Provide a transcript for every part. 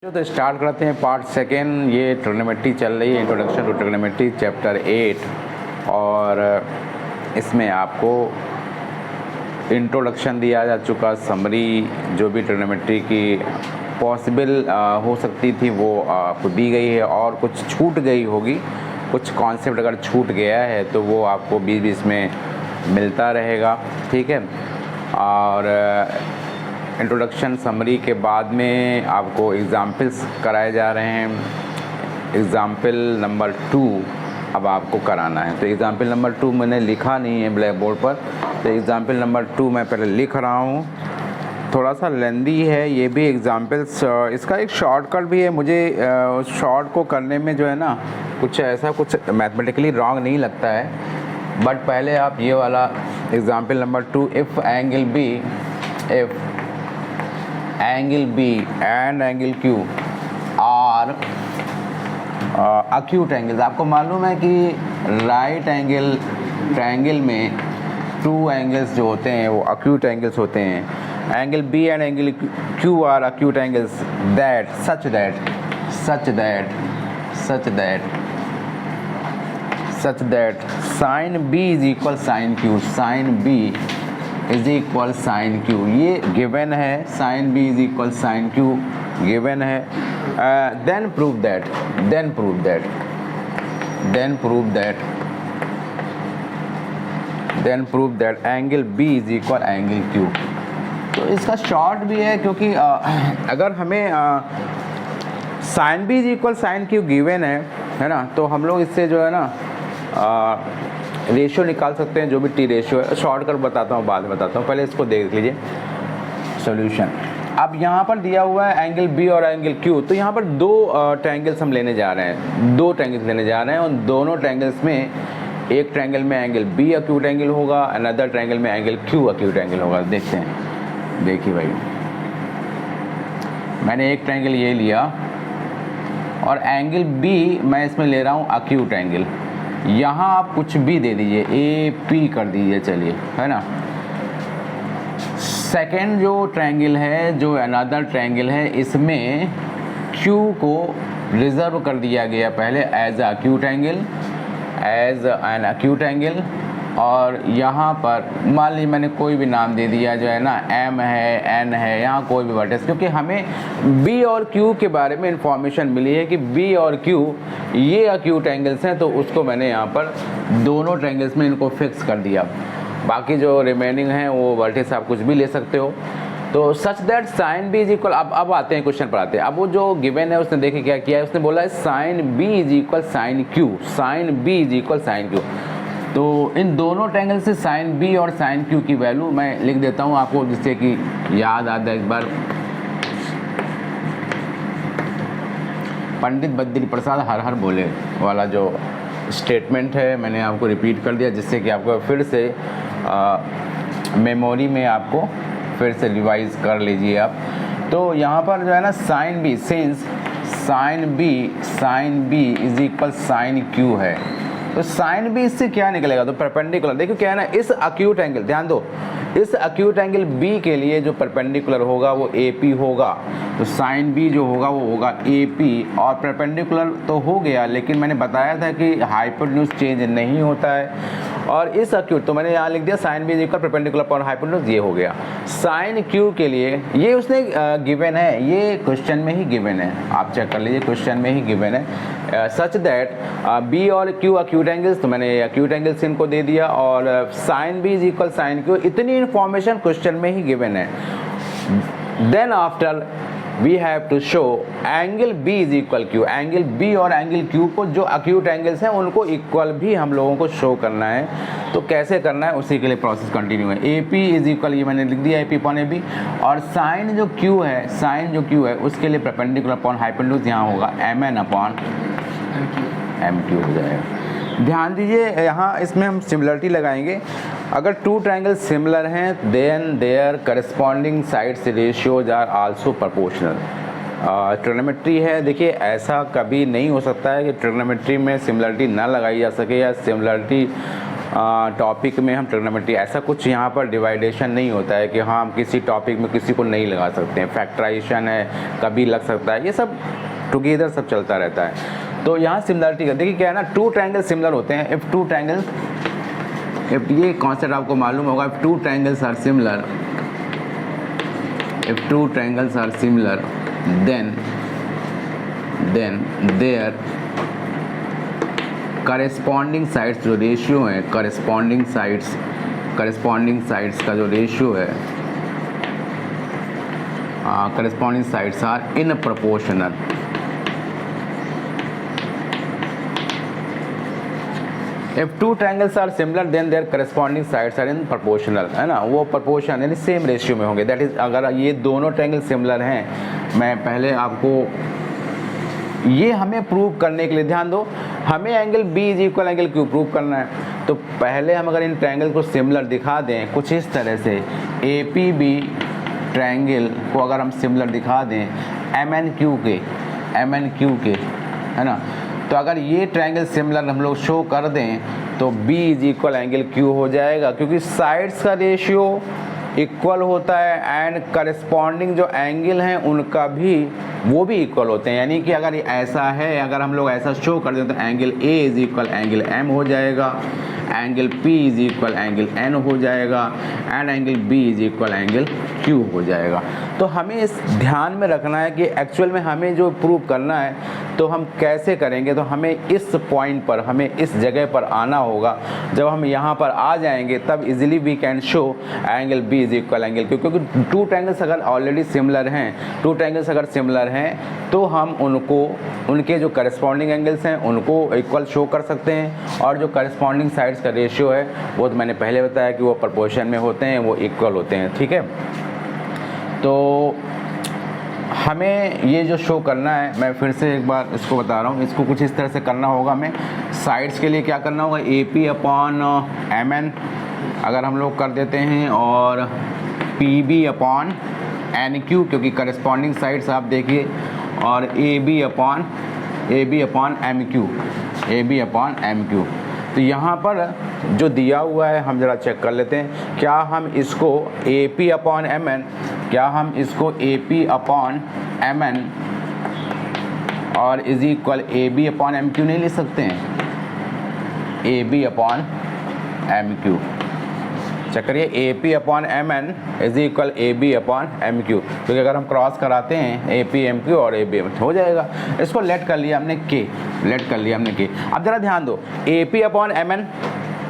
तो स्टार्ट करते हैं पार्ट सेकेंड। ये ट्रिग्नोमेट्री चल रही है, इंट्रोडक्शन टू ट्रिग्नोमेट्री चैप्टर 8, और इसमें आपको इंट्रोडक्शन दिया जा चुका, समरी जो भी ट्रिग्नोमेट्री की पॉसिबल हो सकती थी वो आपको दी गई है, और कुछ छूट गई होगी, कुछ कॉन्सेप्ट अगर छूट गया है तो वो आपको बीच बीच में मिलता रहेगा, ठीक है। और इंट्रोडक्शन समरी के बाद में आपको एग्ज़ाम्पल्स कराए जा रहे हैं। एग्ज़ाम्पल नंबर 2 अब आपको कराना है। तो एग्ज़ाम्पल नंबर 2 मैंने लिखा नहीं है ब्लैक बोर्ड पर, तो एग्ज़ाम्पल नंबर 2 मैं पहले लिख रहा हूँ। थोड़ा सा लेंदी है ये भी एग्ज़ाम्पल्स, इसका एक शॉर्टकट भी है। मुझे शॉर्ट को करने में जो है ना कुछ ऐसा कुछ मैथमेटिकली रॉन्ग नहीं लगता है, बट पहले आप ये वाला example number 2, if angle B and angle Q are acute angles. आपको मालूम है कि राइट एंगल ट्रायंगल में 2 एंगल्स जो होते हैं वो अक्यूट एंगल्स होते हैं। Angle B and angle Q are acute angles that such that sine B is equal sine Q, sine B is equal sine Q। ये गिवन है, sine B is equal sine Q given है। Then prove that angle B is equal angle Q। तो इसका short भी है, क्योंकि अगर हमें sine B is equal sine Q given है ना, तो हम लोग इससे जो है ना रेशियो निकाल सकते हैं, जो भी टी रेशियो है। शॉर्टकट बताता हूँ, बाद में बताता हूँ, पहले इसको देख लीजिए सॉल्यूशन। अब यहाँ पर दिया हुआ है एंगल B और एंगल Q, तो यहाँ पर 2 ट्रायंगल्स हम लेने जा रहे हैं, 2 ट्रायंगल्स लेने जा रहे हैं। उन दोनों ट्रायंगल्स में एक ट्रायंगल में एंगल B अक्यूट एंगल होगा, अनदर ट्रायंगल में एंगल Q अक्यूट एंगल होगा। देखते हैं, देखिए भाई, मैंने एक ट्रायंगल ये लिया और एंगल B मैं इसमें ले रहा हूँ अक्यूट एंगल। यहाँ आप कुछ भी दे दीजिए, AP कर दीजिए, चलिए, है ना। सेकेंड जो ट्रायंगल है, जो अनदर ट्रायंगल है, इसमें Q को रिजर्व कर दिया गया पहले एज एन अक्यूट एंगल, और यहाँ पर मान लीजिए मैंने कोई भी नाम दे दिया, जो है ना M है, N है, यहाँ कोई भी वर्टेक्स, क्योंकि हमें B और Q के बारे में इंफॉर्मेशन मिली है कि B और Q ये अक्यूट एंगल्स हैं, तो उसको मैंने यहाँ पर दोनों ट्रायंगल्स में इनको फिक्स कर दिया। बाकी जो रिमेनिंग हैं वो वर्टेक्स आप कुछ भी ले सकते हो। तो such that sine B is equal, अब आते हैं क्वेश्चन पर आते हैं। अब वो जो गिवन है उसने देखिए क्या किया है, उसने बोला है sine B is equal sine Q, sine B is equal sine Q। तो इन दोनों ट्रायंगल से साइन B और साइन Q की वैल्यू मैं लिख देता हूँ आपको, जिससे कि याद आ जाए एक बार। पंडित बद्री प्रसाद हर हर बोले वाला जो स्टेटमेंट है, मैंने आपको रिपीट कर दिया, जिससे कि आपको फिर से मेमोरी में आपको फिर से रिवाइज कर लीजिए आप। तो यहाँ पर जो है ना sine B, since sine B is equal sine Q है, तो साइन B इससे क्या निकलेगा, तो परपेंडिकुलर। देखो क्या है ना, इस अक्यूट एंगल, ध्यान दो, इस अक्यूट एंगल B के लिए जो परपेंडिकुलर होगा वो AP होगा, तो साइन B जो होगा वो होगा AP। और परपेंडिकुलर तो हो गया, लेकिन मैंने बताया था कि हाइपोटेन्यूज चेंज नहीं होता है। और इस अक्यूट, तो मैंने यहाँ लिख दिया sine B is equal perpendicular upon hypotenuse, ये हो गया। साइन Q के लिए ये उसने गिवन है, ये क्वेश्चन में ही गिवन है, आप चेक कर लीजिए, क्वेश्चन में ही गिवन है। सच दैट B और Q अक्यूट एंगल्स, तो मैंने अक्यूट एंगल्स इनको दे दिया, और sine B is equal sine Q, इतनी इन्फॉर्मेशन क्वेश्चन में ही गिवन है। Then after we have to show angle B is equal Q, angle B और एंगल Q को, जो अक्यूट एंगल्स हैं उनको इक्वल भी हम लोगों को शो करना है। तो कैसे करना है, उसी के लिए प्रोसेस कंटिन्यू है। AP इज इक्वल, ये मैंने लिख दिया AP अपॉन AB, और साइन जो Q है उसके लिए परपेंडिकुलर अपॉन हाइपोटेन्यूज यहाँ होगा MN अपॉन MQ हो जाएगा। ध्यान दीजिए यहाँ, इसमें हम सिमिलरिटी लगाएंगे। अगर 2 ट्रायंगल सिमिलर हैं, then their corresponding sides ratios are also proportional. Trigonometry है, देखिए ऐसा कभी नहीं हो सकता है कि ट्रिग्नोमेट्री में सिमिलरिटी ना लगाई जा सके, या सिमिलरिटी टॉपिक में हम ट्रिग्नोमेट्री, ऐसा कुछ यहाँ पर डिवाइडेशन नहीं होता है कि हाँ हम किसी टॉपिक में किसी को नहीं लगा सकते हैं। फैक्टराइजेशन है, कभी लग सकता है, ये सब टुगेदर सब चलता रहता है। तो यहाँ सिमिलरिटी का देखिए क्या है ना, टू ट्रायंगल सिमिलर होते हैं इफ़ टू ट्रायंगल्स, इफ ये कॉन्सेप्ट आपको मालूम होगा, if two triangles are similar, if two triangles are similar then their corresponding sides जो रेशियो है, करस्पॉन्डिंग साइड्स का जो रेशियो है, corresponding sides are in proportional. If two triangles are similar then their corresponding sides are in proportional, है ना, वो proportion यानी same ratio में होंगे। दैट इज अगर ये दोनों ट्रायंगल सिमिलर हैं, मैं पहले आपको ये हमें प्रूव करने के लिए ध्यान दो, हमें angle B is equal angle Q prove करना है। तो पहले हम अगर इन ट्रायंगल को सिमिलर दिखा दें कुछ इस तरह से, ए पी बी ट्रायंगल को अगर हम सिमिलर दिखा दें एम एन क्यू के, है ना, तो अगर ये ट्रायंगल सिमिलर हम लोग शो कर दें तो B is equal angle Q हो जाएगा, क्योंकि साइड्स का रेशियो इक्वल होता है एंड करस्पॉन्डिंग जो एंगल हैं उनका भी वो भी इक्वल होते हैं। यानी कि अगर ये ऐसा है, अगर हम लोग ऐसा शो कर दें तो angle A is equal angle M हो जाएगा, angle P is equal angle N हो जाएगा and angle B is equal angle Q हो जाएगा। तो हमें इस ध्यान में रखना है कि एक्चुअल में हमें जो प्रूव करना है तो हम कैसे करेंगे, तो हमें इस पॉइंट पर, हमें इस जगह पर आना होगा। जब हम यहाँ पर आ जाएंगे तब easily we can show angle B is equal angle Q, क्योंकि टू ट्रायंगल्स अगर ऑलरेडी सिमिलर हैं, टू ट्रायंगल्स अगर सिमिलर हैं तो हम उनको, उनके जो करस्पॉन्डिंग एंगल्स हैं उनको इक्वल शो कर सकते हैं, और जो करस्पॉन्डिंग साइड्स का रेशियो है वो तो मैंने पहले बताया कि वो प्रोपोर्शन में होते हैं, वो इक्वल होते हैं। ठीक है, तो हमें ये जो शो करना है, मैं फिर से एक बार इसको बता रहा हूँ, इसको कुछ इस तरह से करना होगा। हमें साइड्स के लिए क्या करना होगा, A P upon M N अगर हम लोग कर देते हैं, और P B upon N Q, क्योंकि करस्पॉन्डिंग साइड्स आप देखिए, और A B upon M Q. तो यहाँ पर जो दिया हुआ है हम ज़रा चेक कर लेते हैं, क्या हम इसको A P upon M N, क्या हम इसको A P upon M N और is equal A B upon M Q नहीं लिख सकते हैं, A B upon M Q. Check करिए, A P upon M N is equal A B upon M Q, क्योंकि अगर हम क्रॉस कराते हैं ए पी एम क्यू और ए बी हो जाएगा। इसको लेट कर लिया हमने के, के। अब ज़रा ध्यान दो, A P upon M N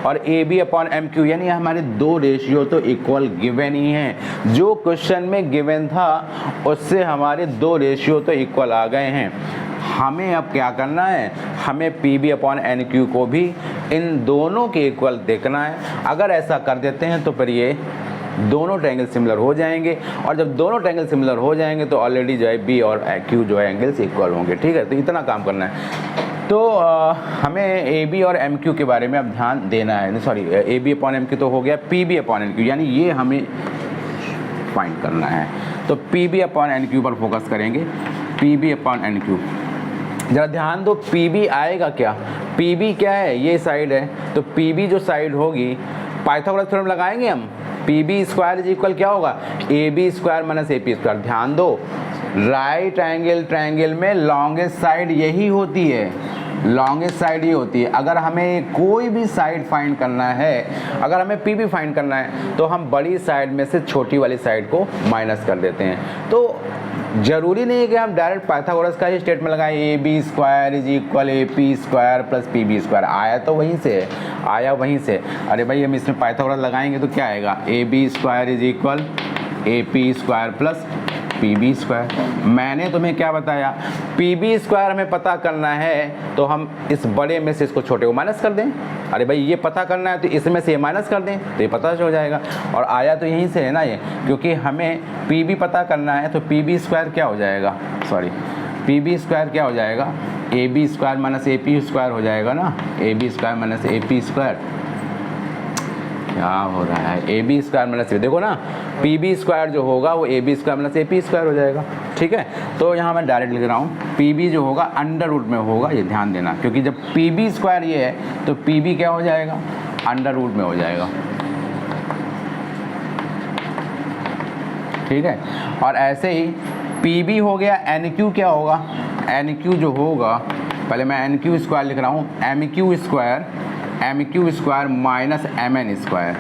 और A B upon M Q, यानी हमारे दो रेशियो तो इक्वल गिवन ही हैं। जो क्वेश्चन में गिवन था उससे हमारे दो रेशियो तो इक्वल आ गए हैं। हमें अब क्या करना है, हमें P B upon N Q को भी इन दोनों के इक्वल देखना है। अगर ऐसा कर देते हैं तो फिर ये दोनों ट्रायंगल सिमिलर हो जाएंगे, और जब दोनों ट्रायंगल सिमिलर हो जाएंगे तो ऑलरेडी जो है बी और क्यू जो है एंगल्स इक्वल होंगे। ठीक है, तो इतना काम करना है। तो हमें ए बी और एम क्यू के बारे में अब ध्यान देना है। Sorry, A B upon M Q तो हो गया, P B upon N Q, यानी ये हमें फाइंड करना है। तो P B upon N Q पर फोकस करेंगे, P B upon N Q. ज़रा ध्यान दो, पी बी आएगा क्या, पी बी क्या है, ये साइड है, तो पी बी जो साइड होगी, पाइथागोरस थ्योरम लगाएंगे हम, P B square is equal क्या होगा, A B square minus A P square. ध्यान दो, राइट एंगल ट्रायंगल में लॉन्गेस्ट साइड यही होती है, लॉन्गेस्ट साइड ये होती है। अगर हमें कोई भी साइड फाइंड करना है, अगर हमें पी बी फाइंड करना है तो हम बड़ी साइड में से छोटी वाली साइड को माइनस कर देते हैं। तो जरूरी नहीं है कि हम डायरेक्ट पाइथागोरस का ही स्टेटमेंट लगाएं, A B square is equal A P square plus P B square. आया तो वहीं से है, आया वहीं से। अरे भाई हम इसमें पाइथागोरस लगाएंगे तो क्या आएगा, A B square is equal A P square plus P B square. मैंने तुम्हें क्या बताया, पी बी स्क्वायर हमें पता करना है तो हम इस बड़े में से इसको छोटे को माइनस कर दें। अरे भाई ये पता करना है तो इसमें से ये माइनस कर दें तो ये पता हो जाएगा। और आया तो यहीं से है ना ये, क्योंकि हमें पी बी पता करना है तो पी बी स्क्वायर क्या हो जाएगा, सॉरी पी बी स्क्वायर क्या हो जाएगा, A B square minus A P square हो जाएगा ना, A B square minus A P square. क्या हो रहा है, ए बी स्क्वायर माइनस, देखो ना पी बी स्क्वायर जो होगा वो A B square minus A P square हो जाएगा। ठीक है, तो यहाँ मैं डायरेक्ट लिख रहा हूँ, पी बी जो होगा अंडर रूट में होगा, ये ध्यान देना, क्योंकि जब पी बी स्क्वायर ये है तो पी बी क्या हो जाएगा, अंडर रूट में हो जाएगा, ठीक है। और ऐसे ही पी बी हो गया, एन क्यू क्या होगा, एन क्यू जो होगा, पहले मैं एन क्यू स्क्वायर लिख रहा हूँ, M Q square minus M N square,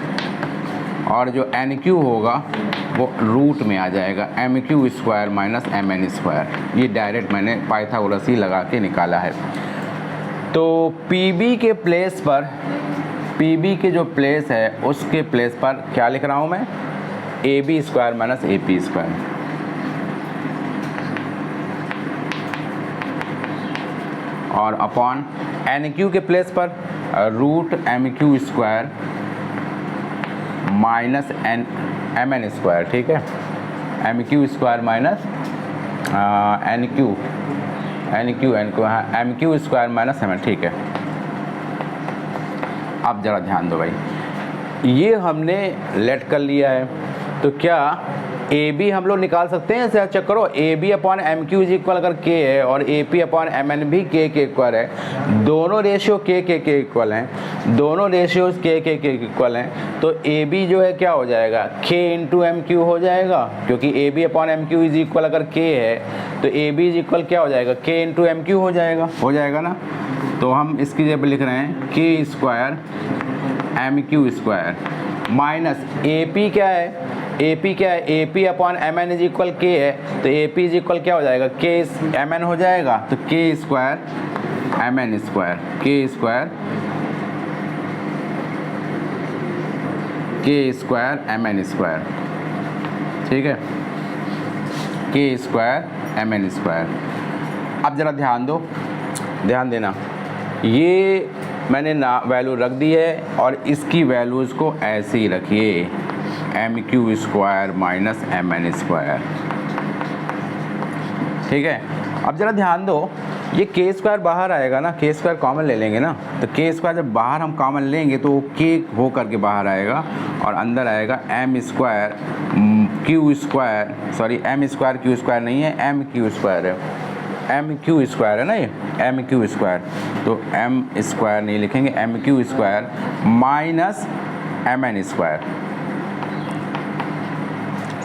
और जो एन क्यू होगा वो रूट में आ जाएगा, M Q square minus M N square. ये डायरेक्ट मैंने पाइथागोरस ही लगा के निकाला है। तो पी बी के प्लेस पर, पी बी के जो प्लेस है उसके प्लेस पर क्या लिख रहा हूँ मैं, A B square minus A P square, और अपॉन एन क्यू के प्लेस पर root M Q square minus M N square, ठीक है, M Q square minus N Q M Q square minus M N, ठीक है। अब ज़रा ध्यान दो भाई, ये हमने लेट कर लिया है, तो क्या ए बी हम लोग निकाल सकते हैं, ऐसे चेक करो, A B upon M Q is equal अगर के है और A P upon M N भी के इक्वल है, दोनों रेशियो के इक्वल हैं, दोनों रेशियोज के इक्वल हैं, तो ए बी जो है क्या हो जाएगा, के इंटू एम क्यू हो जाएगा, क्योंकि A B upon M Q is equal अगर के है तो ए बी इज इक्वल क्या हो जाएगा, के इंटू एम क्यू हो जाएगा ना। तो हम इसकी जगह लिख रहे हैं K square M Q square minus A P क्या है, A P upon M N is equal K है, तो ए पी इज इक्वल क्या हो जाएगा, के एम एन हो जाएगा, तो के स्क्वायर एम एन स्क्वायर, के स्क्वायर एम एन स्क्वायर, ठीक है, के स्क्वायर एम एन स्क्वायर। अब ज़रा ध्यान देना, ये मैंने ना वैल्यू रख दी है और इसकी वैल्यूज़ को ऐसे ही रखिए, M Q square minus M N square, ठीक है। अब ज़रा ध्यान दो, ये के स्क्वायर बाहर आएगा ना, के स्क्वायर कॉमन ले लेंगे ना, तो के स्क्वायर जब बाहर हम कॉमन लेंगे तो के हो करके बाहर आएगा और अंदर आएगा M square Q square, sorry M square Q square नहीं है, एम क्यू स्क्वायर है, एम क्यू स्क्वायर है ना, ये एम क्यू स्क्वायर, तो एम स्क्वायर नहीं लिखेंगे, M Q square minus M N square,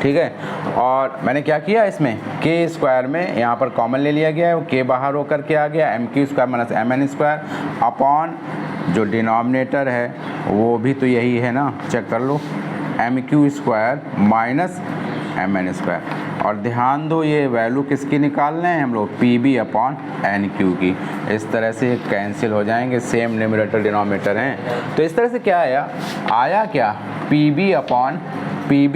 ठीक है। और मैंने क्या किया इसमें, के स्क्वायर में यहाँ पर कॉमन ले लिया गया है, के बाहर होकर के आ गया, M Q square minus M N square upon जो डिनोमिनेटर है वो भी तो यही है ना, चेक कर लो, M Q square minus M N square. और ध्यान दो, ये वैल्यू किसकी निकालना है हम लोग, P B upon N Q की, इस तरह से कैंसिल हो जाएंगे, सेम न्यूमरेटर डिनोमिनेटर हैं, तो इस तरह से क्या आया क्या, P B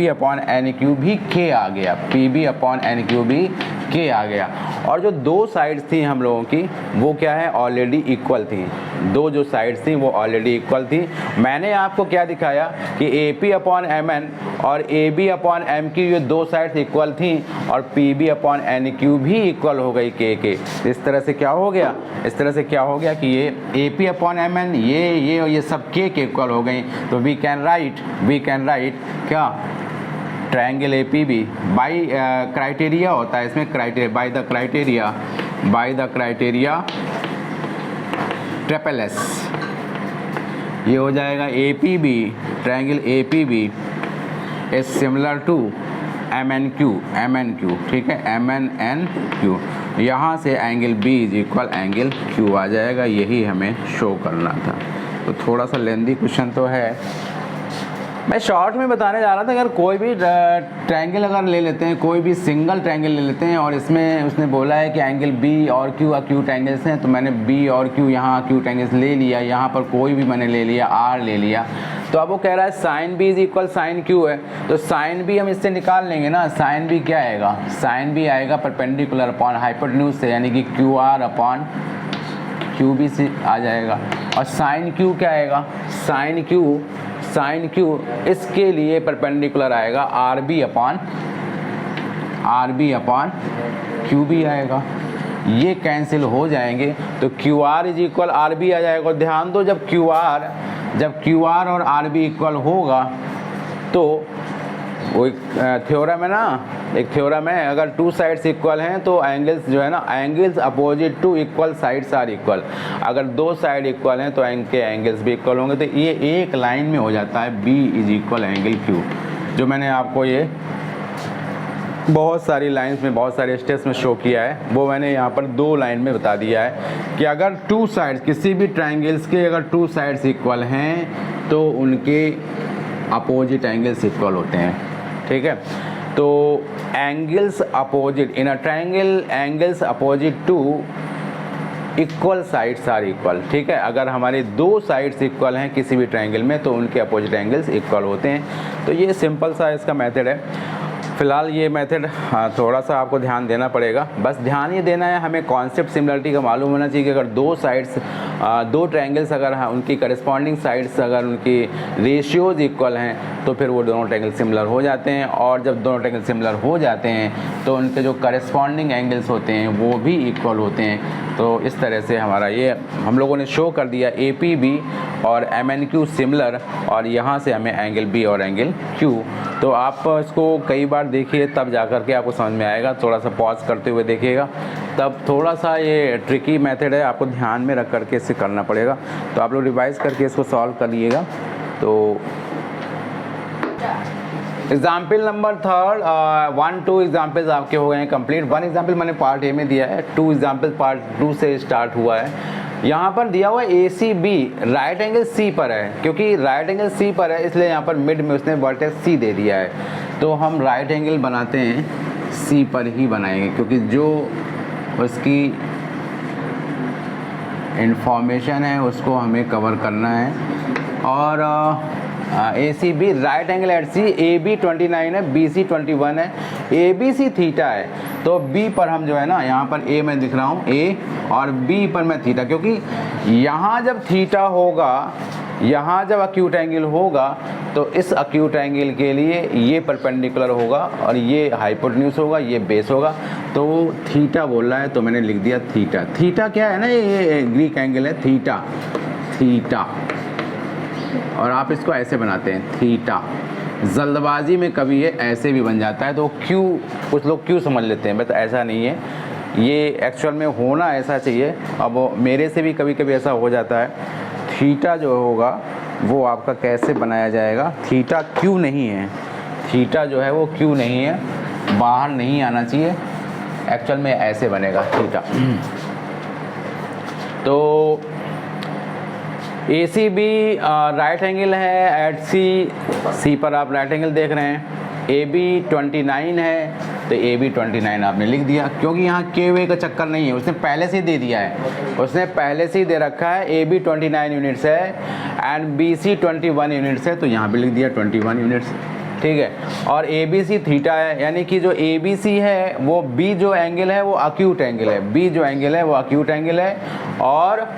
upon N Q भी के आ गया, P B upon N Q भी के आ गया। और जो दो साइड्स थी हम लोगों की वो क्या है, ऑलरेडी इक्वल थी, दो जो साइड्स थी वो ऑलरेडी इक्वल थी। मैंने आपको क्या दिखाया कि A P upon M N और A B upon M Q ये दो साइड्स इक्वल थी और P B upon N Q भी इक्वल हो गई के। इस तरह से क्या हो गया, इस तरह से क्या हो गया कि ये A P upon M N ये सब के इक्वल हो गई। तो वी कैन राइट क्या, triangle A P B by criteria होता है इसमें, criteria by the criteria triple S, ये हो जाएगा A P B, triangle A P B is similar to M N Q, ठीक है, एम एन क्यू, यहाँ से angle B is equal angle Q आ जाएगा, यही हमें शो करना था। तो थोड़ा सा लेंदी क्वेश्चन तो है, मैं शॉर्ट में बताने जा रहा था। अगर कोई भी ट्रायंगल अगर ले लेते हैं, कोई भी सिंगल ट्रायंगल ले लेते हैं और इसमें उसने बोला है कि एंगल बी और क्यू अक्यूट एंगल्स हैं, तो मैंने बी और क्यू यहाँ अक्यूट एंगल्स ले लिया, यहाँ पर कोई भी मैंने ले लिया, आर ले लिया। तो अब वो कह रहा है sine B is equal sine Q है, तो साइन बी हम इससे निकाल लेंगे ना। साइन बी क्या आएगा, साइन बी आएगा परपेंडिकुलर अपॉन हाइपोटेन्यूज से, यानी कि Q R upon Q B से आ जाएगा। और साइन क्यू क्या आएगा, साइन क्यू इसके लिए परपेंडिकुलर आएगा R B upon Q B आएगा। ये कैंसिल हो जाएंगे तो Q R is equal R B आ जाएगा। और ध्यान दो, जब क्यू आर और आर बी इक्वल होगा तो वो एक थ्योरम है ना, एक थ्योरम है, अगर टू साइड्स इक्वल हैं तो एंगल्स जो है ना, angles opposite to equal sides are equal. अगर दो साइड इक्वल हैं तो इनके एंगल्स भी इक्वल होंगे। तो ये एक लाइन में हो जाता है B is equal angle Q। जो मैंने आपको ये बहुत सारी लाइंस में, बहुत सारे स्टेप्स में शो किया है, वो मैंने यहाँ पर दो लाइन में बता दिया है कि अगर टू साइड्स, किसी भी ट्राइंगल्स के अगर टू साइड्स इक्वल हैं तो उनके अपोजिट एंगल्स इक्वल होते हैं। ठीक है, तो angles opposite in a triangle, angles opposite to equal sides are equal. ठीक है, अगर हमारे दो साइड्स इक्वल हैं किसी भी ट्राइंगल में तो उनके अपोजिट एंगल्स इक्वल होते हैं। तो ये सिंपल सा इसका मेथड है। फ़िलहाल ये मेथड थोड़ा सा आपको ध्यान देना पड़ेगा। बस ध्यान ये देना है, हमें कॉन्सेप्ट सिमिलरिटी का मालूम होना चाहिए कि अगर दो साइड्स, दो ट्रायंगल्स अगर उनकी करस्पॉन्डिंग साइड्स अगर उनकी रेशियोज़ इक्वल हैं तो फिर वो दोनों ट्रायंगल सिमिलर हो जाते हैं। और जब दोनों ट्रायंगल सिमिलर हो जाते हैं तो उनके जो करस्पॉन्डिंग एंगल्स होते हैं वो भी इक्वल होते हैं। तो इस तरह से हमारा ये हम लोगों ने शो कर दिया APB और MNQ सिमिलर, और यहाँ से हमें एंगल B और एंगल Q। तो आप इसको कई बार देखिए तब जा कर के आपको समझ में आएगा। थोड़ा सा पॉज करते हुए देखिएगा, तब थोड़ा सा ये ट्रिकी मेथड है, आपको ध्यान में रख करके इसे करना पड़ेगा। तो आप लोग रिवाइज करके इसको सॉल्व कर लिएगा। तो एग्जाम्पल नंबर थर्ड, 1-2 एग्जाम्पल्स आपके हो गए हैं कंप्लीट। 1 एग्जाम्पल मैंने पार्ट ए में दिया है, 2 एग्जाम्पल पार्ट 2 से स्टार्ट हुआ है। यहाँ पर दिया हुआ ACB राइट एंगल C पर है, क्योंकि राइट एंगल C पर है इसलिए यहाँ पर मिड में उसने वर्टेक्स C दे दिया है। तो हम राइट एंगल बनाते हैं C पर ही बनाएंगे, क्योंकि जो उसकी इंफॉर्मेशन है उसको हमें कवर करना है। और ACB right angle at C, AB 29 है, BC 21 है, ABC थीटा है। तो B पर हम जो है ना, यहाँ पर A मैं दिख रहा हूँ A, और B पर मैं थीटा, क्योंकि यहाँ जब थीटा होगा, यहाँ जब अक्यूट एंगल होगा तो इस अक्यूट एंगल के लिए ये परपेंडिकुलर होगा और ये हाइपोटेन्यूज होगा, ये बेस होगा। तो थीटा बोल रहा है तो मैंने लिख दिया थीटा। थीटा क्या है ना, ये ग्रीक एंगल है थीटा, थीटा। और आप इसको ऐसे बनाते हैं थीटा। जल्दबाजी में कभी ये ऐसे भी बन जाता है तो क्यू, कुछ लोग क्यू समझ लेते हैं, बस ऐसा नहीं है, ये एक्चुअल में होना ऐसा चाहिए। अब मेरे से भी कभी कभी ऐसा हो जाता है। थीटा जो होगा वो आपका कैसे बनाया जाएगा, थीटा क्यू नहीं है, थीटा जो है वो क्यू नहीं है, बाहर नहीं आना चाहिए, एक्चुअल में ऐसे बनेगा थीटा। तो ACB राइट एंगल है एट C पर आप राइट एंगल देख रहे हैं। AB 29 है तो AB 29 आपने लिख दिया, क्योंकि यहाँ KOA का चक्कर नहीं है, उसने पहले से ही दे दिया है, उसने पहले से ही दे रखा है। AB 29 यूनिट्स है एंड BC 21 यूनिट्स है, तो यहाँ भी लिख दिया 21 यूनिट्स। ठीक है, और ABC थीटा है, यानी कि जो ABC है वो B जो एंगल है वो अक्यूट एंगल है, B जो एंगल है वो अक्यूट एंगल है, और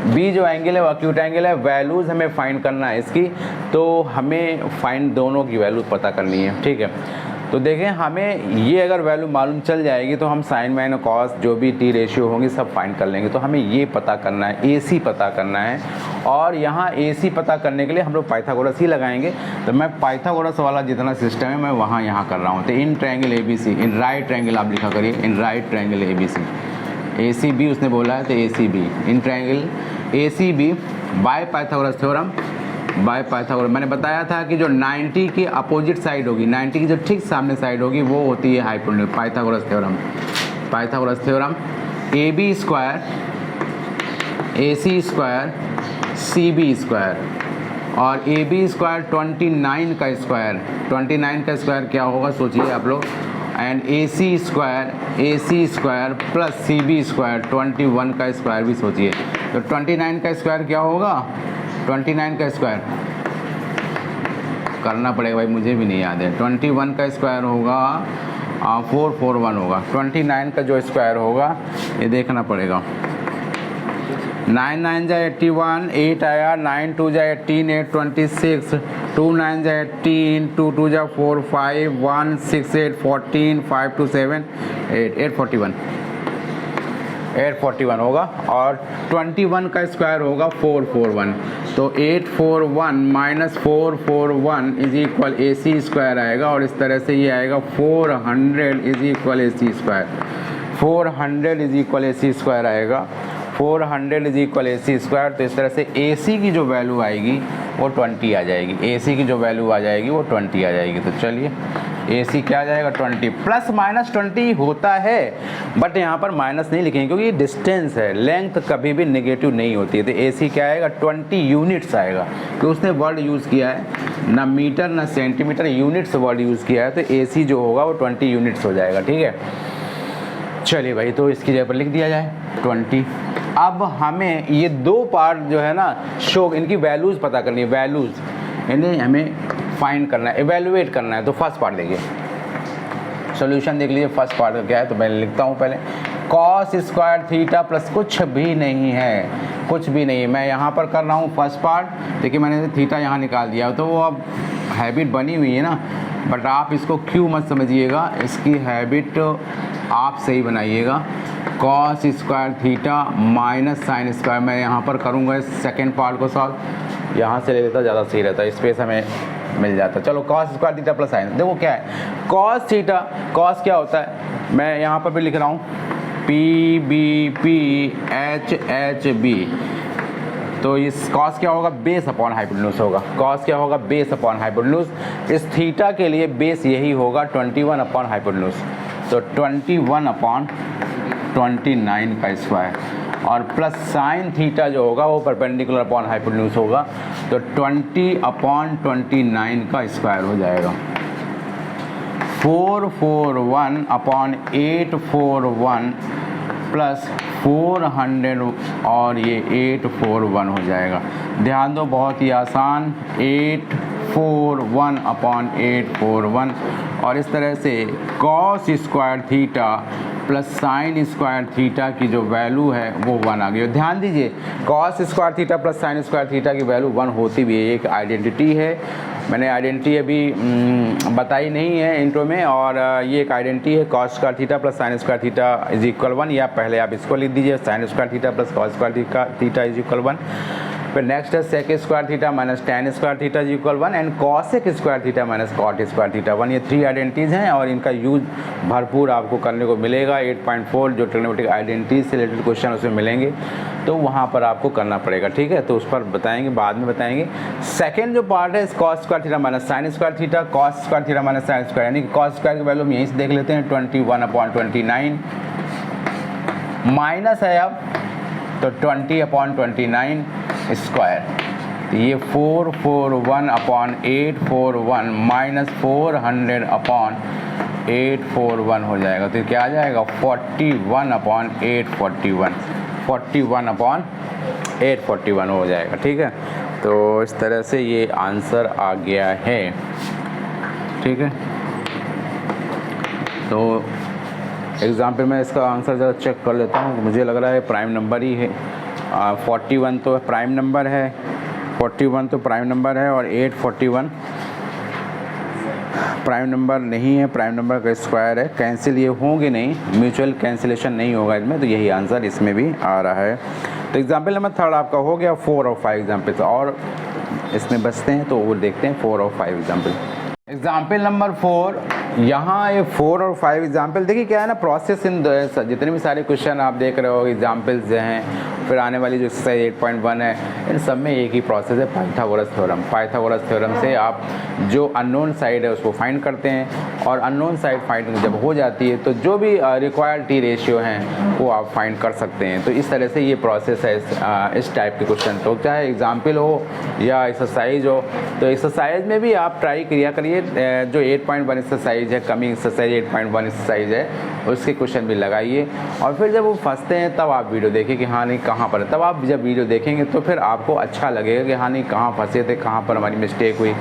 B जो एंगल है वो अक्यूट एंगल है। वैल्यूज़ हमें फाइंड करना है इसकी, तो हमें फाइंड दोनों की वैल्यू पता करनी है। ठीक है, तो देखें हमें ये अगर वैल्यू मालूम चल जाएगी तो हम साइन माइन कॉस जो भी टी रेशियो होंगी सब फाइंड कर लेंगे। तो हमें ये पता करना है, AC पता करना है, और यहाँ AC पता करने के लिए हम लोग पाइथागोरस ही लगाएंगे। तो मैं पाइथागोरस वाला जितना सिस्टम है मैं वहाँ यहाँ कर रहा हूँ। तो in triangle ABC, in right triangle आप लिखा करिए, in right triangle ABC, ACB उसने बोला है तो ACB, in triangle ACB by Pythagoras theorem, by Pythagoras. मैंने बताया था कि जो 90 की अपोजिट साइड होगी, 90 की जो ठीक सामने साइड होगी वो होती है hypotenuse. Pythagoras theorem, Pythagoras theorem, AB square AC square CB square, और AB स्क्वायर 29 का स्क्वायर, 29 का स्क्वायर क्या होगा सोचिए आप लोग, and AC square plus CB square 21 का स्क्वायर भी सोचिए। तो 29 का स्क्वायर क्या होगा, 29 का स्क्वायर करना पड़ेगा भाई, मुझे भी नहीं याद है। 21 का स्क्वायर होगा 441 होगा, 29 का जो स्क्वायर होगा ये देखना पड़ेगा। 9 9 जा 81, 8 आया, 9 2 जा 18, 8 26, 2 9 जा 18, 2 2 जा 4 5, 1 6 8 14, 5 2 7 8 8 41। 841 होगा, और 21 का स्क्वायर होगा 441, तो 841 minus 441 is equal A C square आएगा, और इस तरह से ये आएगा 400 is equal A C square, 400 is equal A C square आएगा, 400 is equal A C square. तो इस तरह से ए सी की जो वैल्यू आएगी वो 20 आ जाएगी, ए सी की जो वैल्यू आ जाएगी वो 20 आ जाएगी। तो चलिए ए सी क्या आ जाएगा 20, प्लस माइनस 20 होता है, बट यहाँ पर माइनस नहीं लिखेंगे क्योंकि ये डिस्टेंस है, लेंथ कभी भी नेगेटिव नहीं होती है। तो ए सी क्या आएगा 20 यूनिट्स आएगा, तो उसने वर्ड यूज़ किया है ना मीटर ना सेंटीमीटर, यूनिट्स वर्ड यूज़ किया है, तो ए सी जो होगा वो 20 यूनिट्स हो जाएगा। ठीक है, चलिए भाई, तो इसकी जगह पर लिख दिया जाए 20। अब हमें ये दो पार्ट जो है ना शो, इनकी वैल्यूज़ पता करनी है, वैल्यूज़ यानी हमें फाइंड करना है, एवेलुएट करना है। तो फर्स्ट पार्ट देखिए, सॉल्यूशन देख लीजिए फर्स्ट पार्ट का क्या है। तो मैं लिखता हूँ पहले कॉस स्क्वायर थीटा प्लस कुछ भी नहीं है, कुछ भी नहीं है। मैं यहाँ पर कर रहा हूँ फर्स्ट पार्ट, देखिए मैंने थीटा यहाँ निकाल दिया, तो वो अब हैबिट बनी हुई है ना, बट आप इसको क्यों मत समझिएगा, इसकी हैबिट आप सही बनाइएगा। Cos square theta minus sine square, मैं यहाँ पर करूँगा सेकेंड पार्ट को सॉल्व, यहाँ से ले लेता ज़्यादा सही रहता, स्पेस हमें मिल जाता। चलो cos square theta plus sign, देखो क्या है कॉस थीटा, कॉस क्या होता है, मैं यहाँ पर भी लिख रहा हूँ P B P H H B, तो इस कॉस क्या होगा बेस अपॉन हाइपोटेन्यूज होगा, कॉस क्या होगा बेस अपॉन हाइपोटेन्यूज। इस थीटा के लिए बेस यही होगा 21 अपॉन हाइपोटेन्यूज, तो 21 अपॉन 29 का स्क्वायर, और प्लस साइन थीटा जो होगा वो परपेंडिकुलर अपॉन हाइपोटेन्यूज होगा, तो 20 अपॉन 29 का स्क्वायर हो जाएगा। 441 अपॉन 841 प्लस 400 और ये 841 हो जाएगा। ध्यान दो बहुत ही आसान, 841 अपॉन 841, और इस तरह से cos square theta plus sine square theta की जो वैल्यू है वो 1 आ गई। ध्यान दीजिए cos square theta plus sine square theta की वैल्यू 1 होती भी है, एक आइडेंटिटी है, मैंने आइडेंटिटी अभी बताई नहीं है इंट्रो में, और ये एक आइडेंटिटी है cos square theta plus sine square theta is equal 1, या पहले आप इसको लिख दीजिए sine square theta plus cos square theta is equal 1। फिर नेक्स्ट है sec square theta minus tan square theta is equal 1 and cosec square theta minus cot square theta 1। ये 3 identities हैं और इनका यूज भरपूर आपको करने को मिलेगा। 8.4 जो ट्रिग्नोमेट्रिक आइडेंटिटीज से रिलेटेड क्वेश्चन उसमें मिलेंगे, तो वहाँ पर आपको करना पड़ेगा, ठीक है। तो उस पर बताएंगे, बाद में बताएंगे। सेकेंड जो पार्ट है cos square theta minus sign square theta, cos square theta minus sine square, यानी कि कॉस स्क्वायर की वैल्यू हम यहीं से देख लेते हैं 21/29 माइनस है अब तो 20/29 स्क्वायर, ये 441/841 माइनस 400/841 हो जाएगा। तो क्या आ जाएगा 41/841, 41/841 हो जाएगा, ठीक है। तो इस तरह से ये आंसर आ गया है, ठीक है। तो एग्जाम्पल में इसका आंसर ज़रा चेक कर लेता हूँ, मुझे लग रहा है प्राइम नंबर ही है। 41 तो प्राइम नंबर है, 41 तो प्राइम नंबर है और 841 प्राइम नंबर नहीं है, प्राइम नंबर का स्क्वायर है। कैंसिल ये होंगे नहीं, म्यूचुअल कैंसिलेशन नहीं होगा इसमें, तो यही आंसर इसमें भी आ रहा है। तो एग्जाम्पल नंबर 3 आपका हो गया। 4 और 5 एग्जाम्पल्स और इसमें बचते हैं, तो वो देखते हैं 4 और 5 एग्जाम्पल। एग्जाम्पल नंबर 4, यहाँ ये 4 और 5 एग्जाम्पल देखिए क्या है ना, प्रोसेस इन जितने भी सारे क्वेश्चन आप देख रहे हो एग्जाम्पल्स जो हैं, फिर आने वाली जो एक्सरसाइज 8.1 है, इन सब में एक ही प्रोसेस है, पाइथागोरस थ्योरम। पाइथागोरस थ्योरम से आप जो अननोन साइड है उसको फाइंड करते हैं, और अननोन साइड फाइंड जब हो जाती है तो जो भी रिक्वायर्ड टी रेशियो हैं वो आप फाइंड कर सकते हैं। तो इस तरह से ये प्रोसेस है इस टाइप के क्वेश्चन। तो चाहे एग्जाम्पल हो या एक्सरसाइज हो, तो एक्सरसाइज में भी आप ट्राई किया करिए, जो 8.1 एक्सरसाइज है, कमिंग एक्सरसाइज 8.1 एक्सरसाइज है, उसके क्वेश्चन भी लगाइए। और फिर जब वो फंसते हैं तब आप वीडियो देखिए कि हाँ नहीं कहाँ पर है, तब आप जब वीडियो देखेंगे तो फिर आपको अच्छा लगेगा कि हाँ नहीं कहाँ फंसे थे, कहाँ पर हमारी मिस्टेक हुई।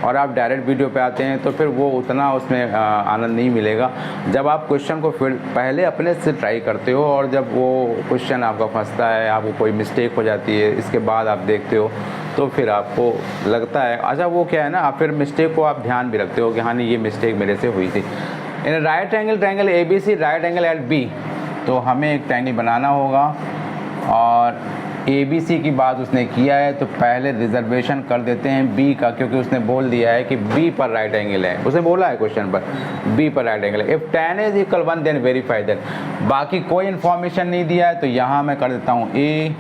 और आप डायरेक्ट वीडियो पे आते हैं तो फिर वो उतना उसमें आनंद नहीं मिलेगा। जब आप क्वेश्चन को फिर पहले अपने से ट्राई करते हो और जब वो क्वेश्चन आपका फंसता है, आपको कोई मिस्टेक हो जाती है, इसके बाद आप देखते हो तो फिर आपको लगता है अच्छा वो क्या है ना, आप फिर मिस्टेक को आप ध्यान भी रखते हो कि हाँ नहीं ये मिस्टेक मेरे से हुई थी। In right angle triangle ABC, right angle at B, तो हमें एक ट्रायंगल बनाना होगा और ABC की बात उसने किया है तो पहले रिजर्वेशन कर देते हैं B का, क्योंकि उसने बोल दिया है कि B पर राइट एंगल है, उसने बोला है क्वेश्चन पर B पर राइट एंगल है। If tan is equal 1 then verify that. बाकी कोई इन्फॉर्मेशन नहीं दिया है तो यहाँ मैं कर देता हूँ A,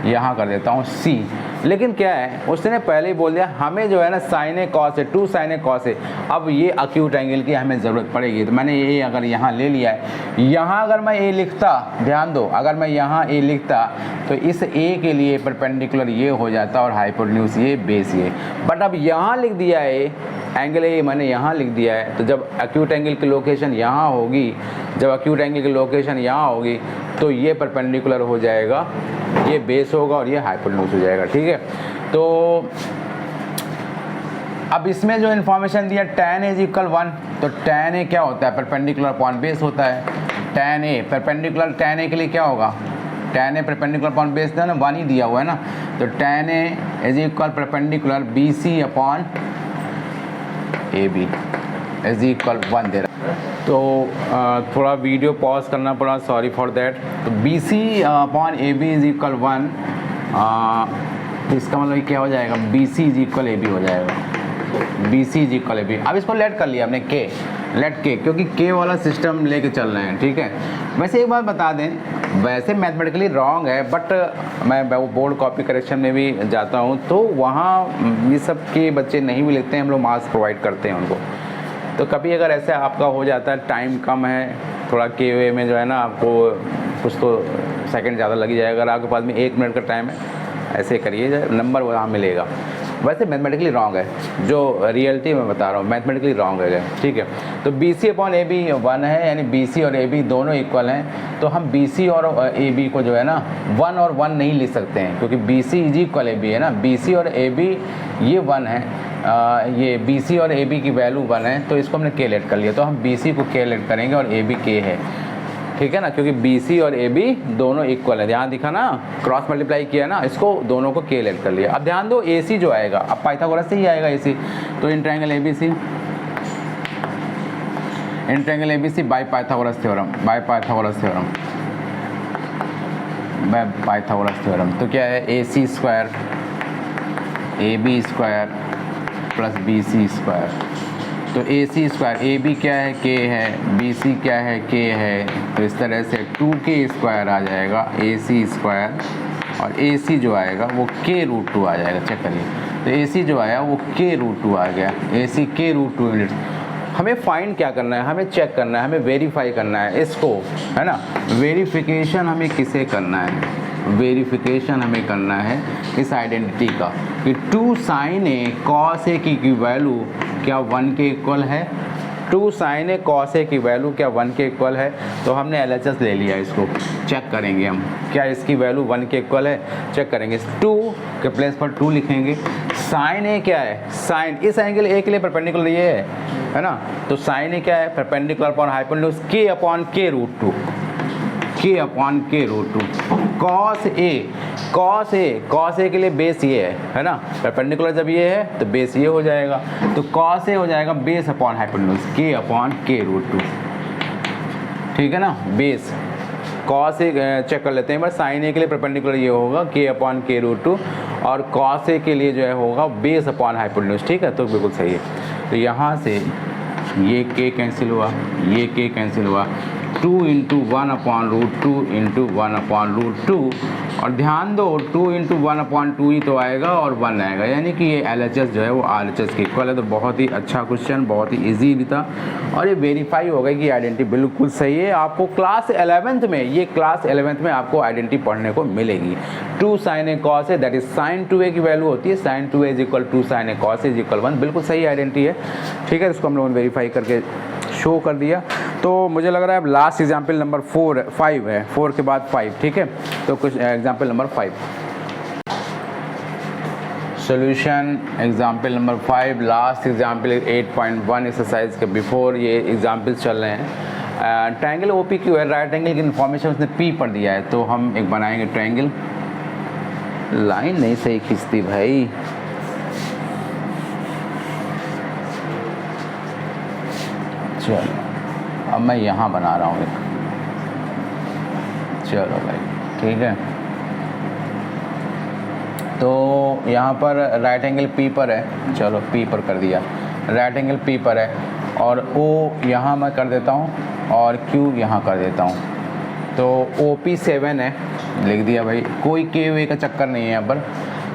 यहाँ कर देता हूँ C। लेकिन क्या है, उसने पहले ही बोल दिया हमें जो है ना साइन ए कॉस है, 2 साइन ए कॉस है। अब ये अक्यूट एंगल की हमें ज़रूरत पड़ेगी, तो मैंने ये अगर यहाँ ले लिया है, यहाँ अगर मैं ए लिखता, ध्यान दो, अगर मैं यहाँ ए लिखता तो इस ए के लिए परपेंडिकुलर ये हो जाता और हाइपोटेन्यूज ये, बेस ये। बट अब यहाँ लिख दिया है एंगल ए, मैंने यहाँ लिख दिया है, तो जब एक्यूट एंगल की लोकेशन यहाँ होगी, जब एक्यूट एंगल की लोकेशन यहाँ होगी तो ये परपेंडिकुलर हो जाएगा, ये बेस होगा और ये हाइपोटेन्यूज हो जाएगा। ठीक है, तो अब इसमें जो इन्फॉर्मेशन दिया tan is equal 1, तो tan a क्या होता है, परपेंडिकुलर अपॉन बेस होता है। tan a perpendicular, tan a के लिए क्या होगा, tan a perpendicular upon base था ना, 1 ही दिया हुआ है ना, तो tan a is equal perpendicular BC upon AB is equal 1 दे रहा है। तो थोड़ा वीडियो पॉज करना पड़ा, सॉरी फॉर दैट। तो BC upon AB is equal 1, इसका मतलब क्या हो जाएगा, BC इज इक्वल AB हो जाएगा, BC इज इक्वल AB। अब इसको लेट कर लिया हमने K, लेट K, क्योंकि K वाला सिस्टम लेके चल रहे हैं। ठीक है, वैसे एक बात बता दें, वैसे मैथमेटिकली रॉन्ग है, बट मैं बोर्ड कॉपी करेक्शन में भी जाता हूँ तो वहाँ ये सब के बच्चे नहीं भी लिखते हैं, हम लोग मार्क्स प्रोवाइड करते हैं उनको। तो कभी अगर ऐसा आपका हो जाता है, टाइम कम है थोड़ा, के वे में जो है ना आपको कुछ तो सेकंड ज़्यादा लग जाएगा, अगर आपके पास में 1 मिनट का टाइम है, ऐसे करिए, नंबर वहाँ मिलेगा। वैसे मैथमेटिकली रॉन्ग है, जो रियलिटी में बता रहा हूँ, मैथमेटिकली रॉन्ग है। ठीक है, तो BC अपॉन AB 1 है, यानी BC और AB दोनों इक्वल हैं, तो हम BC और AB को जो है ना 1 और 1 नहीं लिख सकते हैं, क्योंकि BC इज इक्वल AB है ना, BC और AB ये 1 है, ये BC और AB की वैल्यू 1 है, तो इसको हमने K लेट कर लिया, तो हम BC को K लेट करेंगे और AB K है। ठीक है ना, क्योंकि BC और AB दोनों इक्वल है, ध्यान दिखा ना, क्रॉस मल्टीप्लाई किया ना, इसको दोनों को K लेट कर लिया। अब ध्यान दो AC जो आएगा, अब पाइथागोरस से ही आएगा AC, तो in triangle ABC, in triangle ABC by Pythagoras theorem, by Pythagoras theorem, by Pythagoras theorem, तो क्या है, AC square AB square plus BC square, तो AC स्क्वायर, AB क्या है, K है, BC क्या है, K है, तो इस तरह से 2K स्क्वायर आ जाएगा AC स्क्वायर, और AC जो आएगा वो K रूट 2 आ जाएगा। चेक करिए, तो AC जो आया वो K रूट 2 आ गया, AC K रूट 2 यूनिट्स। हमें फाइंड क्या करना है, हमें चेक करना है, हमें वेरीफाई करना है इसको, है ना। वेरिफिकेशन हमें किसे करना है, वेरिफिकेशन हमें करना है इस आइडेंटिटी का कि 2 साइन ए कॉस ए की वैल्यू क्या 1 के इक्वल है, 2 साइन ए कॉस ए की वैल्यू क्या 1 के इक्वल है। तो हमने LHS ले लिया, इसको चेक करेंगे हम, क्या इसकी वैल्यू 1 के इक्वल है, चेक करेंगे। 2 के प्लेस पर 2 लिखेंगे। साइन ए क्या है, साइन इस एंगल ए के लिए परपेंडिकुलर ये है ना, तो साइन ए क्या है, perpendicular upon hypotenuse K upon K root 2, K upon K root 2। Cos A के लिए बेस ये है ना, परपेंडिकुलर जब ये है तो बेस ये हो जाएगा, तो कॉस ए हो जाएगा base upon hypotenuse K upon K root 2। ठीक है ना, बेस कॉस ए चेक कर लेते हैं, बस साइन ए के लिए परपेंडिकुलर ये होगा K अपॉन K रूट 2, और कॉस ए के लिए जो है होगा बेस अपॉन हाइपोटेन्यूज। ठीक है, तो बिल्कुल सही है। तो यहाँ से ये K कैंसिल हुआ, ये K कैंसिल हुआ, 2 into 1 upon root 2 into 1 upon root 2, और ध्यान दो 2 इंटू 1 अपॉन 2 ही तो आएगा और 1 आएगा, यानी कि ये LHS जो है वो RHS के इक्वल है। तो बहुत ही अच्छा क्वेश्चन, बहुत ही इजी भी था, और ये वेरीफाई हो गया कि आइडेंटिटी बिल्कुल सही है। आपको क्लास 11th में, ये क्लास 11th में आपको आइडेंटिटी पढ़ने को मिलेगी। 2 sine A cos A, that is sine 2a की वैल्यू होती है, sine 2a is equal 2 sine A cos A is equal 1, बिल्कुल सही आइडेंटिटी है। ठीक है, इसको हम लोगों ने वेरीफाई करके शो कर दिया। तो मुझे लग रहा है अब लास्ट एग्जाम्पल नंबर 5 है, 4 के बाद 5। ठीक है, तो कुछ example number 5, solution example number 5, last example 8.1 exercise के बिफोर ये एग्जाम्पल्स चल रहे हैं। ट्रायंगल OPQ है, राइट एंगल की इन्फॉर्मेशन उसने P पर दिया है, तो हम एक बनाएंगे ट्रायंगल। लाइन नहीं सही खींचती भाई, चलो अब मैं यहाँ बना रहा हूँ एक, चलो भाई ठीक है, तो यहाँ पर राइट एंगल पी पर है, चलो पी पर कर दिया, राइट एंगल पी पर है, और ओ यहाँ मैं कर देता हूँ और क्यू यहाँ कर देता हूँ, तो OP7 है, लिख दिया भाई, कोई के वे का चक्कर नहीं है यहाँ पर।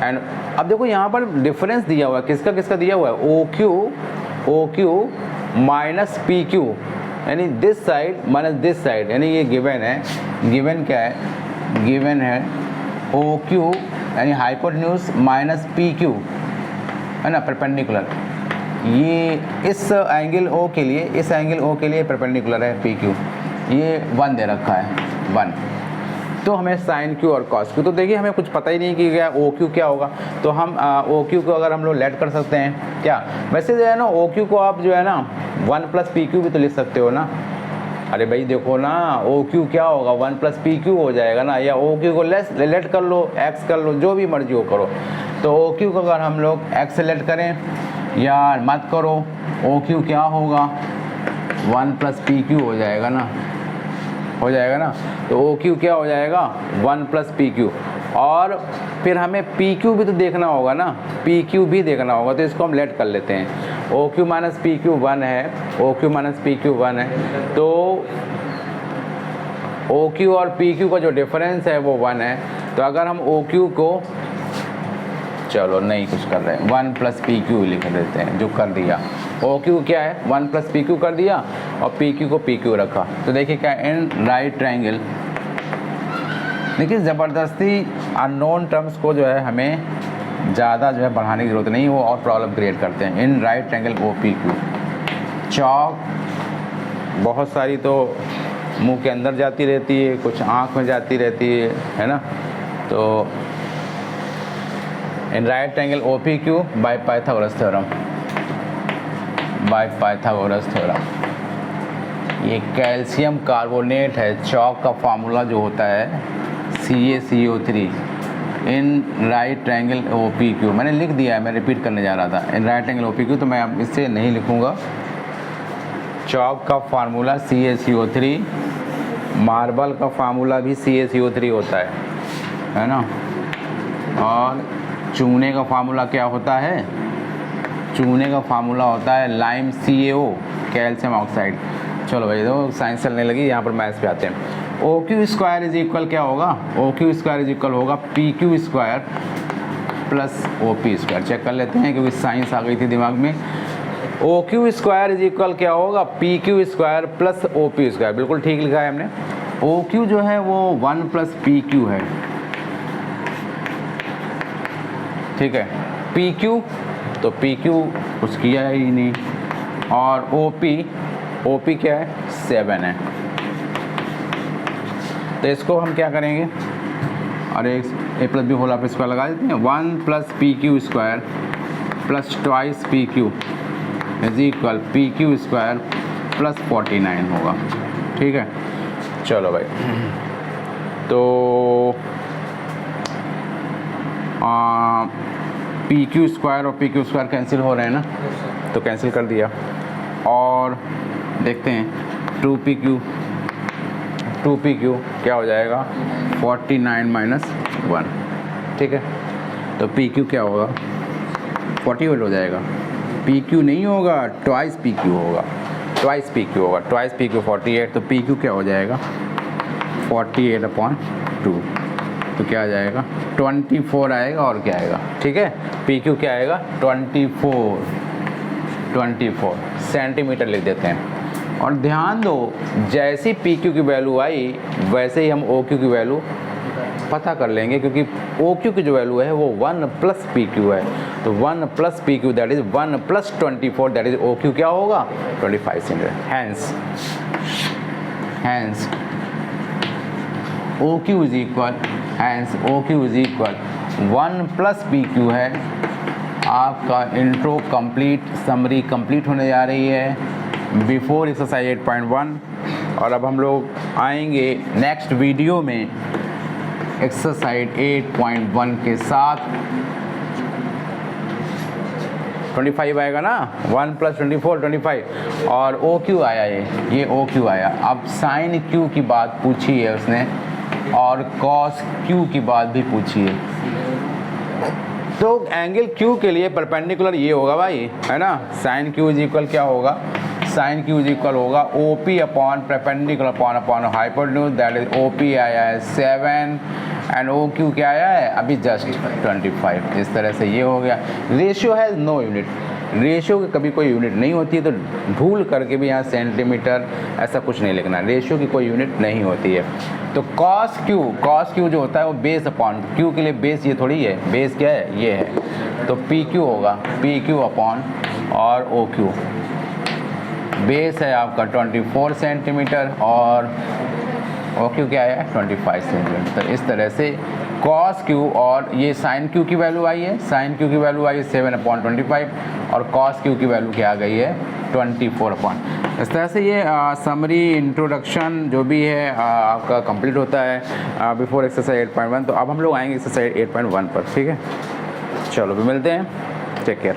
एंड अब देखो यहाँ पर डिफरेंस दिया हुआ है, किसका किसका दिया हुआ है, OQ माइनस PQ, यानी this side minus this side, यानी ये गिवन है, गिवन क्या है, गिवन है OQ यानी हाइपोटेन्यूज माइनस PQ है ना, परपेंडिकुलर, ये इस एंगल O के लिए, इस एंगल O के लिए परपेंडिकुलर है PQ, ये 1 दे रखा है 1, तो हमें साइन क्यू और कॉस क्यू, तो देखिए हमें कुछ पता ही नहीं कि क्या OQ क्या होगा, तो हम OQ को अगर हम लोग लेट कर सकते हैं क्या, वैसे जो है ना OQ को आप जो है ना 1 प्लस PQ भी तो लिख सकते हो ना, अरे भाई देखो ना OQ क्या होगा 1 प्लस PQ हो जाएगा ना, या OQ को लेट कर लो, x कर लो, जो भी मर्जी हो करो, तो OQ को अगर हम लोग x से लेट करें या मत करो, OQ क्या होगा 1 प्लस PQ हो जाएगा ना, हो जाएगा ना, तो OQ क्या हो जाएगा 1 प्लस PQ, और फिर हमें PQ भी तो देखना होगा ना, PQ भी देखना होगा, तो इसको हम लेट कर लेते हैं, OQ माइनस PQ 1 है, OQ माइनस PQ 1 है, तो OQ और PQ का जो डिफरेंस है वो 1 है, तो अगर हम OQ को, चलो नहीं कुछ कर रहे हैं, 1 प्लस PQ लिख देते हैं, जो कर दिया, OQ क्या है 1 प्लस PQ कर दिया, और PQ को PQ रखा, तो देखिए क्या, इन राइट ट्रायंगल, देखिए ज़बरदस्ती अननोन टर्म्स को जो है हमें ज़्यादा जो है बढ़ाने की ज़रूरत नहीं, वो और प्रॉब्लम क्रिएट करते हैं। इन राइट ट्रायंगल OPQ, चौक बहुत सारी तो मुंह के अंदर जाती रहती है, कुछ आँख में जाती रहती है ना, तो in right triangle OPQ by Pythagoras theorem, by Pythagoras theorem, ये कैल्शियम कार्बोनेट है, चौक का फार्मूला जो होता है CaCO3, in right triangle OPQ, मैंने लिख दिया है, मैं रिपीट करने जा रहा था, इन राइट ट्रायंगल OPQ, तो मैं अब इससे नहीं लिखूंगा, चौक का फार्मूला CaCO3, मार्बल का फार्मूला भी CaCO3 होता है ना, और चूने का फार्मूला क्या होता है, चूने का फार्मूला होता है लाइम CaO, कैल्शियम ऑक्साइड। चलो भाई दो साइंस चलने लगी, यहाँ पर मैथ्स पे आते हैं। OQ स्क्वायर इज इक्वल क्या होगा, OQ स्क्वायर इज इक्वल होगा PQ square plus OP square, check कर लेते हैं क्योंकि साइंस आ गई थी दिमाग में। OQ स्क्वायर इज इक्वल क्या होगा, PQ square plus OP square, बिल्कुल ठीक लिखा है हमने। OQ जो है वो 1 प्लस PQ है, ठीक है, PQ तो PQ कुछ किया ही नहीं, और OP क्या है 7 है, तो इसको हम क्या करेंगे, और एक A plus B whole of square लगा देते हैं, 1 plus PQ square plus twice PQ is equal PQ square plus 49 होगा, ठीक है। चलो भाई, तो PQ स्क्वायर और PQ स्क्वायर कैंसिल हो रहे हैं ना, तो कैंसिल कर दिया, और देखते हैं 2PQ क्या हो जाएगा 49 माइनस 1, ठीक है, तो PQ क्या होगा 48 हो जाएगा, PQ नहीं होगा, ट्वाइस PQ होगा, ट्वाइस PQ होगा, ट्वाइस PQ 48, तो PQ क्या हो जाएगा 48/2, तो क्या आ जाएगा 24 आएगा, और क्या आएगा, ठीक है, PQ क्या आएगा 24 सेंटीमीटर लिख देते हैं। और ध्यान दो, जैसी PQ की वैल्यू आई वैसे ही हम OQ की वैल्यू पता कर लेंगे, क्योंकि OQ की जो वैल्यू है वो 1 प्लस PQ है, तो 1 plus PQ that is 1 plus 24 that is OQ क्या होगा 25 centimetre. Hence OQ is equal 1 plus PQ है। आपका इंट्रो कंप्लीट, समरी कंप्लीट होने जा रही है बिफोर एक्सरसाइज 8.1, और अब हम लोग आएंगे नेक्स्ट वीडियो में एक्सरसाइज 8.1 के साथ। 25 आएगा ना, 1 प्लस 24 25, और OQ आया, ये OQ आया। अब साइन Q की बात पूछी है उसने, और कॉस क्यू की बात भी पूछिए। तो एंगल क्यू के लिए परपेंडिकुलर ये होगा भाई, है ना, साइन क्यू इज इक्वल क्या होगा, साइन क्यू इज इक्वल होगा O P upon perpendicular upon hypotenuse, that is O P आया है 7 एंड ओ क्यू क्या आया है अभी जस्ट 25। इस तरह से ये हो गया। Ratio has no unit, ratio की कभी कोई यूनिट नहीं होती है, तो भूल करके भी यहाँ सेंटीमीटर ऐसा कुछ नहीं लिखना, रेशियो की कोई यूनिट नहीं होती है। तो कॉस क्यू जो होता है वो बेस अपॉन क्यू के लिए बेस ये थोड़ी है, बेस क्या है ये है, तो पी क्यू होगा पी क्यू अपॉन और ओ क्यू। बेस है आपका 24 सेंटीमीटर और ओ क्यू क्या है 25 सेंटीमीटर। तो इस तरह से कॉस क्यू और ये साइन क्यू की वैल्यू आई है, साइन क्यू की वैल्यू आई है 7/25 और कॉस क्यू की वैल्यू क्या आ गई है 24। इस तरह से ये समरी इंट्रोडक्शन जो भी है आपका कंप्लीट होता है बिफोर एक्सरसाइज 8.1। तो अब हम लोग आएंगे एक्सरसाइज 8.1 पर, ठीक है। चलो भी मिलते हैं, टेक केयर।